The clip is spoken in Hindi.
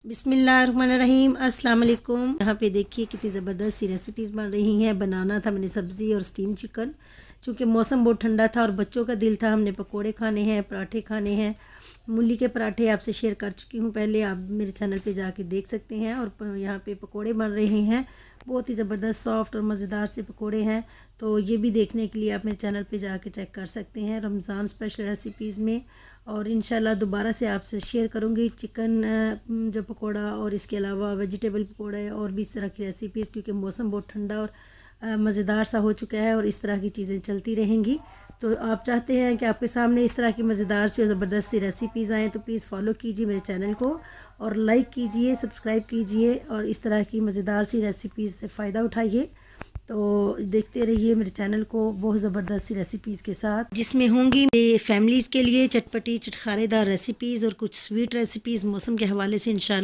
बिस्मिल्लाहिर्रहमानिर्रहीम अस्सलाम वालेकुम। यहाँ पे देखिए कितनी ज़बरदस्त सी रेसिपीज़ बन रही हैं। बनाना था मैंने सब्ज़ी और स्टीम चिकन, चूँकि मौसम बहुत ठंडा था और बच्चों का दिल था, हमने पकोड़े खाने हैं, पराठे खाने हैं। मूली के पराठे आपसे शेयर कर चुकी हूँ पहले, आप मेरे चैनल पे जाके देख सकते हैं। और यहाँ पे पकोड़े बन रहे हैं, बहुत ही ज़बरदस्त सॉफ्ट और मज़ेदार से पकोड़े हैं। तो ये भी देखने के लिए आप मेरे चैनल पे जाके चेक कर सकते हैं, रमज़ान स्पेशल रेसिपीज़ में। और इंशाल्लाह दोबारा से आपसे शेयर करूँगी चिकन जो पकोड़ा और इसके अलावा वेजिटेबल पकोड़े और भी इस तरह की रेसिपीज़, क्योंकि मौसम बहुत ठंडा और मज़ेदार सा हो चुका है और इस तरह की चीज़ें चलती रहेंगी। तो आप चाहते हैं कि आपके सामने इस तरह की मज़ेदार सी और ज़बरदस्त सी रेसिपीज़ आएँ, तो प्लीज़ फॉलो कीजिए मेरे चैनल को और लाइक कीजिए, सब्सक्राइब कीजिए और इस तरह की मज़ेदार सी रेसिपीज़ से फ़ायदा उठाइए। तो देखते रहिए मेरे चैनल को बहुत ज़बरदस्त सी रेसिपीज़ के साथ, जिसमें होंगी मेरी फैमिलीज़ के लिए चटपटी चटखारेदार रेसिपीज़ और कुछ स्वीट रेसिपीज़ मौसम के हवाले से इंशाल्लाह।